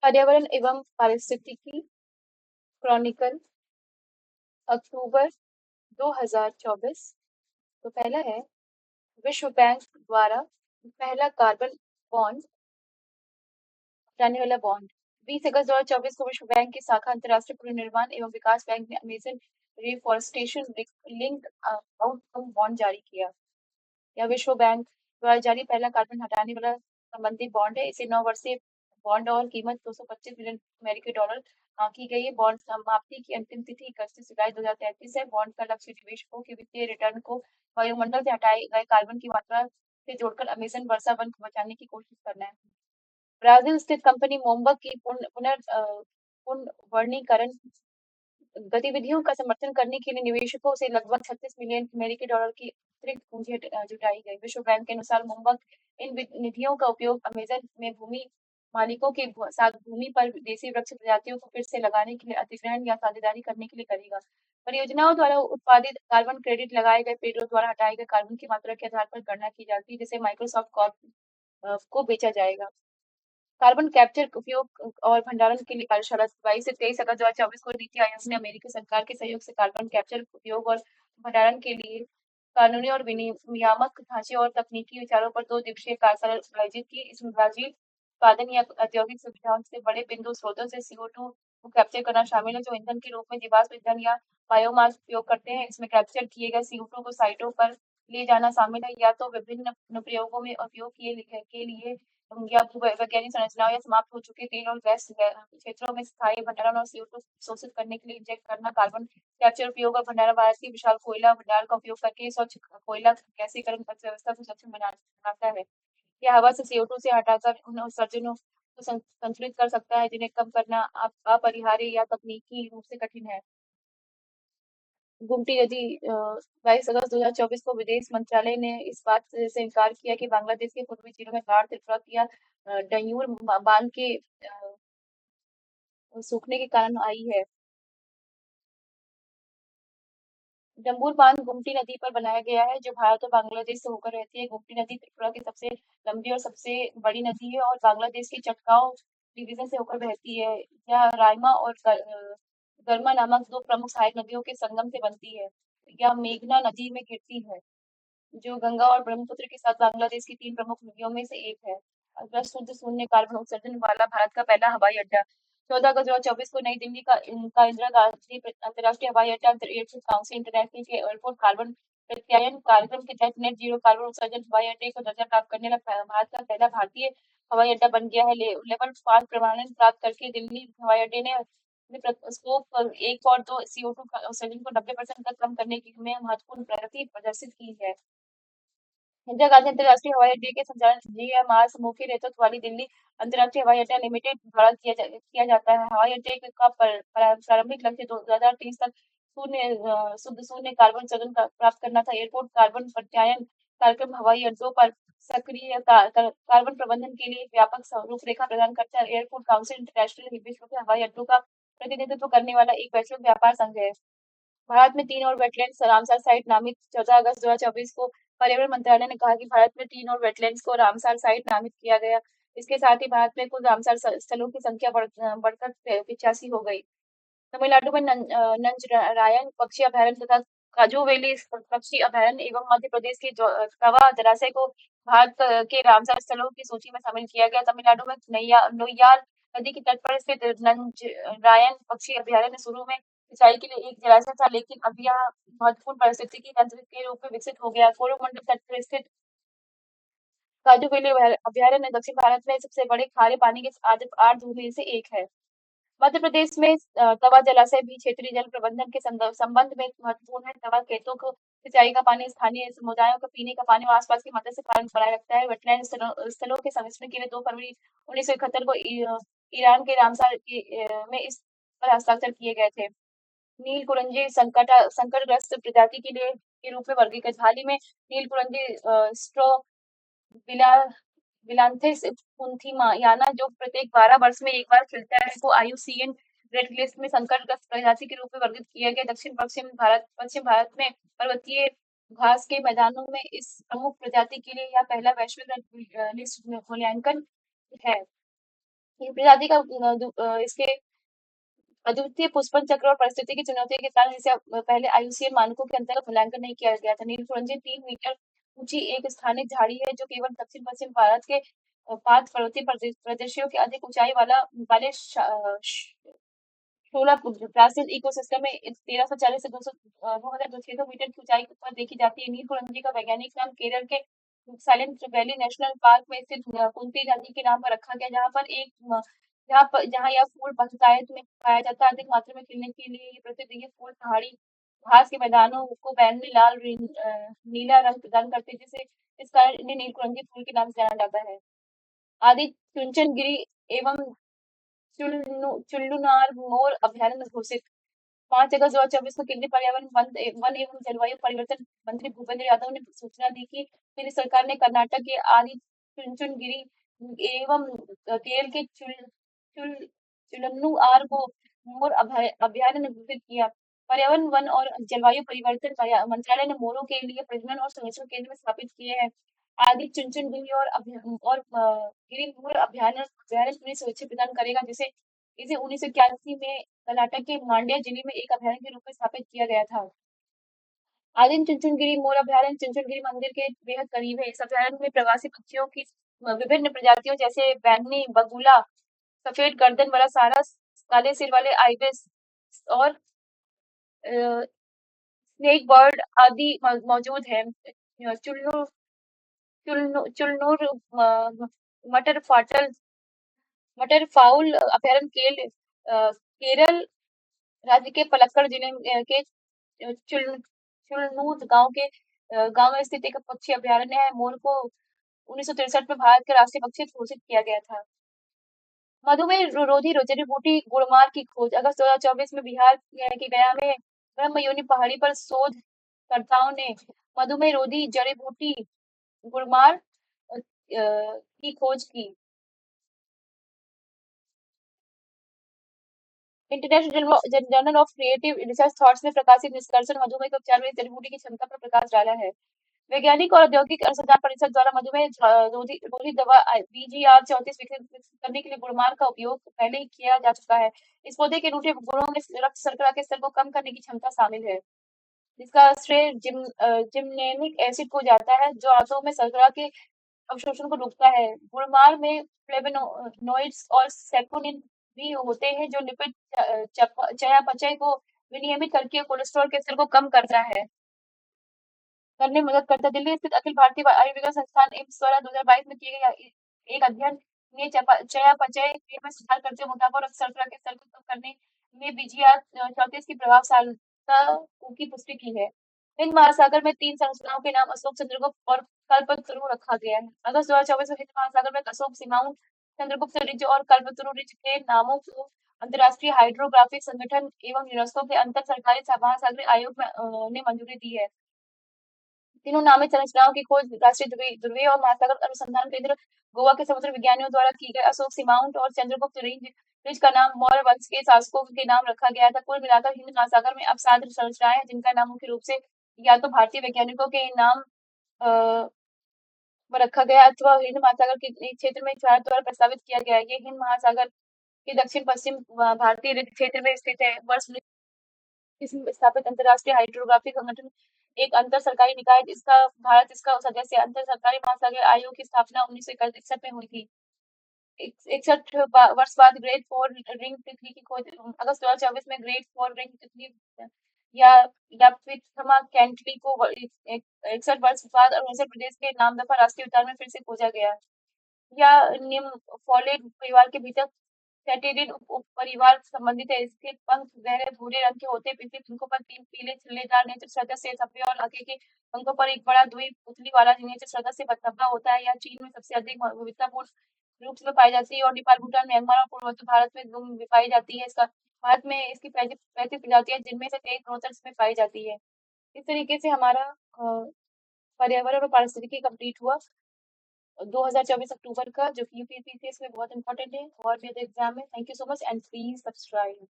पर्यावरण एवं पारिस्थितिकी क्रॉनिकल अक्टूबर 2024। तो पहला है, विश्व बैंक द्वारा पहला कार्बन बॉन्ड हटाने वाला बॉन्ड। 20 अगस्त 2024 को विश्व बैंक की शाखा अंतर्राष्ट्रीय पुनर्निर्माण एवं विकास बैंक ने Amazon reforestation linked outcome bond जारी किया। यह विश्व बैंक द्वारा जारी पहला कार्बन हटाने वाला संबंधी बॉन्ड है। इसे 9 वर्षीय बॉन्ड और कीमत 225 मिलियन अमेरिकी डॉलर आंकी गई है। बॉन्ड समाप्ति की अंतिम तिथि 31 जुलाई 2033 है। बॉन्ड का लक्ष्य निवेशकों के वित्तीय रिटर्न को वायुमंडल से हटाए गए कार्बन की मात्रा से जोड़कर अमेजन वर्षा वन को बचाने की कोशिश करना है। ब्राजील स्थित कंपनी मोमबक की पुनर्वनीकरण गतिविधियों का समर्थन करने के लिए निवेशकों से लगभग 36 मिलियन अमेरिकी डॉलर की अतिरिक्त पूंजी जुटाई गई। विश्व बैंक के अनुसार मुंबक इन निधियों का उपयोग अमेजन में भूमि मालिकों के साथ भूमि पर देसी वृक्ष प्रजातियों को फिर से लगाने के लिए अधिग्रहण या साझेदारी करने के लिए करेगा। परियोजनाओं द्वारा उत्पादित कार्बन क्रेडिट लगाए गए पेड़ों द्वारा हटाए गए कार्बन की मात्रा के आधार पर गणना की जाती है, जिसे माइक्रोसॉफ्ट कॉर्प को बेचा जाएगा। कार्बन कैप्चर उपयोग और भंडारण के लिए कार्यशाला 22 से 23 अगस्त 2024 को नीति आयोग ने अमेरिकी सरकार के सहयोग से कार्बन कैप्चर उपयोग और भंडारण के लिए कानूनी और विनियामक ढांचे और तकनीकी विचारों पर 2 दिवसीय कार्यशाला आयोजित की। इसमें ब्राजील उत्पादन या औद्योगिक सुविधाओं से बड़े बिंदु स्रोतों से CO2 को कैप्चर करना शामिल है, जो ईंधन के रूप में जीवाश्म ईंधन या बायोमास उपयोग करते हैं। इसमें कैप्चर किए गए CO2 को साइटों पर ले जाना शामिल है, या तो विभिन्न अनुप्रयोगों में उपयोग के लिए या वैज्ञानिक संरचनाओं या समाप्त हो चुके तेल और गैस क्षेत्रों में स्थायी भंडारण और CO2 शोषित करने के लिए इंजेक्ट करना। कार्बन कैप्चर उपयोग और भंडारण भारत की विशाल कोयला भंडार का उपयोग करके स्वच्छ कोयला गैसीकरण अर्थव्यवस्था को सक्षम बनाता है। यह हवा से CO2 से हटाकर उन उत्सर्जनों को संतुलित कर सकता है जिन्हें कम करना अपरिहार्य या तकनीकी रूप से कठिन है। गुमटी नदी 22 अगस्त 2024 को विदेश मंत्रालय ने इस बात से इनकार किया कि बांग्लादेश के पूर्वी जिलों में बाढ़, त्रिपुरा या डयूर बांध के सूखने के कारण आई है। डंबूर बांध गुमटी नदी पर बनाया गया है, जो भारत और बांग्लादेश से होकर रहती है। गुमटी नदी त्रिपुरा की सबसे लंबी और सबसे बड़ी नदी है और बांग्लादेश की चटगांव डिवीजन से होकर बहती है। यह रायमा और गर्मा नामक 2 प्रमुख सहायक नदियों के संगम से बनती है। यह मेघना नदी में गिरती है, जो गंगा और ब्रह्मपुत्र के साथ बांग्लादेश की 3 प्रमुख नदियों में से एक है। अगला शुद्ध शून्य कार्बन उत्सर्जन वाला भारत का पहला हवाई अड्डा। 14 अगस्त 2024 को नई दिल्ली का इंदिरा गांधी अंतर्राष्ट्रीय हवाई अड्डा एयरपोर्ट काउंसिल इंटरनेशनल के एयरपोर्ट कार्बन प्रत्यायन कार्यक्रम के तहत नेट जीरो कार्बन उत्सर्जन हवाई अड्डे को दर्जा प्राप्त करने वाला भारत का पहला भारतीय हवाई अड्डा बन गया है। लेवल 5 प्रमाणन प्राप्त करके दिल्ली हवाई अड्डे ने स्कोप 1 और 2 CO2 उत्सर्जन को 90% तक कम करने में महत्वपूर्ण प्रगति प्रदर्शित की है। इंदिरा गांधी अंतर्राष्ट्रीय हवाई अड्डे के संचालन GMR समूह के नेतृत्व वाली दिल्ली अंतर्राष्ट्रीय हवाई अड्डा लिमिटेड द्वारा किया जाता है। हवाई अड्डे का प्रारंभिक लक्ष्य 2030 तक शुद्ध शून्य कार्बन उत्सर्जन प्राप्त करना था। एयरपोर्ट कार्बन प्रत्यायन कार्यक्रम हवाई अड्डों पर सक्रिय कार्बन प्रबंधन के लिए एक व्यापक रूपरेखा प्रदान करता है। एयरपोर्ट काउंसिल इंटरनेशनल विश्व के हवाई अड्डों का प्रतिनिधित्व करने वाला एक वैश्विक व्यापार संघ है। भारत में 3 और वेटलैंड्स रामसर साइट नामित। 14 अगस्त 2024 को पर्यावरण मंत्रालय ने कहा कि भारत में 3 और वेटलैंड्स को रामसर साइट नामित किया गया। इसके साथ ही भारत में कुल रामसर स्थलों की संख्या बढ़कर 85 हो गई। तमिलनाडु में नंजरायन पक्षी अभयारण्य तथा काजूवेली पक्षी अभयारण्य एवं मध्य प्रदेश के कवा जलाशय को भारत के रामसर स्थलों की सूची में शामिल किया गया। तमिलनाडु में नैयार नदी के तट पर स्थित नंजरायन पक्षी अभयारण्य शुरू में सिंचाई के लिए एक जलाशय था, लेकिन अब यह महत्वपूर्ण पारिस्थितिकी तंत्र के रूप में विकसित हो गया। कोरोमंडल तट पर स्थित काजूवेली अभयारण्य दक्षिण भारत में सबसे बड़े खारे पानी के 8 झीलों में से एक है। मध्य प्रदेश में तवा जलाशय भी क्षेत्रीय जल प्रबंधन के संबंध में महत्वपूर्ण है। तवा खेतों को सिंचाई का पानी, स्थानीय समुदायों को पीने का पानी और आसपास के मत्स्य पालन बनाए रखता है। वेटलैंड स्थलों के संरक्षण के लिए 2 फरवरी 1971 को ईरान के रामसर में इस पर हस्ताक्षर किए गए थे। नील कुरंजी संकटग्रस्त प्रजाति के रूप में वर्गीकृत। हाल ही में नील कुरंजी विलांथेस पुंथियाना, जो प्रत्येक 12 वर्ष में एक बार खिलता है, को IUCN रेड लिस्ट में संकटग्रस्त प्रजाति के रूप में वर्गीकृत किया गया। दक्षिण पश्चिम भारत में पर्वतीय घास के मैदानों में इस प्रमुख प्रजाति के लिए यह पहला वैश्विक रेड लिस्ट मूल्यांकन है। प्रजाति का इसके अद्वितीय पुष्पन चक्र और परिस्थिति की चुनौती के कारण इसे पहले आईयूसीएन मानकों के अंतर्गत मूल्यांकन नहीं किया गया था। नीलकुरिंजी 3 मीटर ऊंची एक स्थानिक झाड़ी है जो केवल दक्षिण पश्चिम भारत के पाँच पर्वतीय प्रदेशों के अधिक ऊंचाई वाले 16 प्राचीन इकोसिस्टम में 1340 से 2600 मीटर की ऊंचाई पर देखी जाती है। नीलकुरिंजी का वैज्ञानिक नाम केरल के साइलेंट वैली नेशनल पार्क में स्थित कुंती नदी के नाम पर रखा गया, जहाँ यह फूल बहुतायत में पाया जाता है। अधिक मात्रा में खिलने के लिए ये प्रसिद्ध ये फूल पहाड़ी घास के मैदानों को बैंगनी, लाल, नीला रंग प्रदान करते हैं, जिसे इस कारण इन्हें नीलकुरिंजी फूल के नाम से जाना जाता है। आदि चुनचनगिरी एवं चुल्लुनार मोर अभयारण्य घोषित। 5 अगस्त 2024 को केंद्रीय पर्यावरण वन एवं जलवायु परिवर्तन मंत्री भूपेंद्र यादव ने सूचना दी कि केंद्र सरकार ने कर्नाटक के आदि चुनचुनगिरी एवं केरल के चुलन्नुआर को मोर अभयारण्य घोषित किया। पर्यावरण, वन और जलवायु परिवर्तन मंत्रालय ने मोरों के लिए प्रजनन और संरक्षण केंद्र में स्थापित किए हैं। आदि चुनचुनगिरी गिरी मोर अभयारण्य पूरी सुरक्षा प्रदान करेगा, जिसे इसे 1981 में कर्नाटक के मांड्या जिले में एक अभयारण्य के रूप में स्थापित किया गया था। आदिम चुनचुनगिरी मोर अभयारण्य चुनचुनगिरी मंदिर के बेहद करीब है। इस अभयारण्य में प्रवासी पक्षियों की विभिन्न प्रजातियों जैसे बैंगनी बगुला, सफेद गर्दन वाला सारस, काले सिर वाले आइबिस और स्नेक बर्ड आदि मौजूद है। चुल्लू चुलनूर मटर फाटल मटर फाउल अभयारण्य केरल राज्य के पलक्कड़ जिले के चुलनूत गांव में स्थित एक पक्षी अभयारण्य है। मोर को 1963 में भारत के राष्ट्रीय पक्षी घोषित किया गया था। मधुमेह रोधी जड़ी बूटी गुड़मार की खोज। अगस्त 2024 में बिहार के गया में ब्रह्मयोनी पहाड़ी पर शोधकर्ताओं ने मधुमेह रोधी जड़ी बूटी गुड़मार की खोज की। International journal of creative research thoughts में प्रकाशित निष्कर्ष मधुमेह के उपचार में इस जड़ी बूटी की क्षमता पर प्रकाश डाला है। वैज्ञानिक और औद्योगिक अनुसंधान परिषद द्वारा मधुमेह रोधी रोधी दवा BGR 34 विकसित करने के लिए गुड़मार का उपयोग पहले ही किया जा चुका है। इस पौधे के अनूठे गुणों में रक्त शर्करा के स्तर को कम करने की क्षमता शामिल है, जिसका श्रेय जिमनेनिक एसिड को जाता है, जो आंतों में शर्करा के अवशोषण को रोकता है। गुड़मार में फ्लेवोनोइड्स और सेपोनिन भी होते हैं, जो लिपिड चयापचय को विनियमित करके कोलेस्ट्रॉल के स्तर को कम करने में मदद करता है। दिल्ली स्थित अखिल भारतीय आयुर्विज्ञान संस्थान एम्स द्वारा 2022 में किए गए एक अध्ययन ने चयापचय क्रिया में सुधार करते हुए मोटापा और रक्त शर्करा के स्तर को कम करने में BGR 34 की प्रभावशीलता की पुष्टि की है। हिंद महासागर में 3 संस्थाओं के नाम अशोक, चंद्रगुप्त और कल्पतरु रखा गया है। अगस्त 2024 में हिंद महासागर में अशोक, सिमाउंट, चंद्रगुप्त रिज और कल्पतरु रिज के नामों को अंतर्राष्ट्रीय हाइड्रोग्राफिक संगठन एवं यूनेस्को के अंतर सरकारी महासागरीय आयोग ने मंजूरी दी है। तीनों नामित संरचनाओं की खोज राष्ट्रीय ध्रुवीय और महासागर अनुसंधान केंद्र गोवा के समुद्र विज्ञानियों द्वारा की गई। अशोक, सीमाउंट और चंद्रगुप्त रिज का नाम मौर्य वंश के शासकों के नाम रखा गया था। कुल मिलाकर हिंद महासागर में अब 7 संरचनाएं हैं, जिनका नाम मुख्य रूप से या तो भारतीय वैज्ञानिकों के नाम पर रखा गया अथवा हिंद महासागर के क्षेत्र में भारत द्वारा प्रस्तावित किया गया है। ये हिंद महासागर के दक्षिण पश्चिम भारतीय रिज क्षेत्र में स्थित है। वर्ष इसमें स्थापित अंतर्राष्ट्रीय हाइड्रोग्राफिक संगठन एक अंतर सरकारी निकाय इसका सदस्य है। अंतर सरकारी महासागर आयोग की स्थापना 1961 में हुई थी। 61 वर्ष बाद ग्रेट फोर रिंग तितली की खोज। अगस्त 2024 में ग्रेट फोर रिंग तितली या यापिथमा कैंटली को 61 वर्ष बाद अरुणाचल प्रदेश के नामदफा राष्ट्रीय उद्यान में फिर से खोजा गया। या निम्फोलिड परिवार के भीतर सेटेरिन उपपरिवार संबंधित है। इसके पंख गहरे भूरे रंग के होते हैं। पीछे पंखों पर 3 पीले छिल्लेदार नेत्र सदस्य धब्बे और आगे के पंखों पर एक बड़ा द्वि पुतली वाला नेत्र सदस्य धब्बा होता है। यह चीन में सबसे अधिक विविधतापूर्ण रूप में पाई जाती है और नेपाल, भूटान, म्यांमार और पूर्वोत्तर भारत में पाई जाती है। इसका भारत में इसकी 35 प्रजातियां, जिनमें से 23 ग्रोथर्स में पाई जाती है। इस तरीके से हमारा पर्यावरण और पारिस्थितिकी कंप्लीट हुआ 2024 अक्टूबर का, जो कि यूपीएससी में बहुत इंपॉर्टेंट है और भी एग्जाम है। Thank you so much and please subscribe.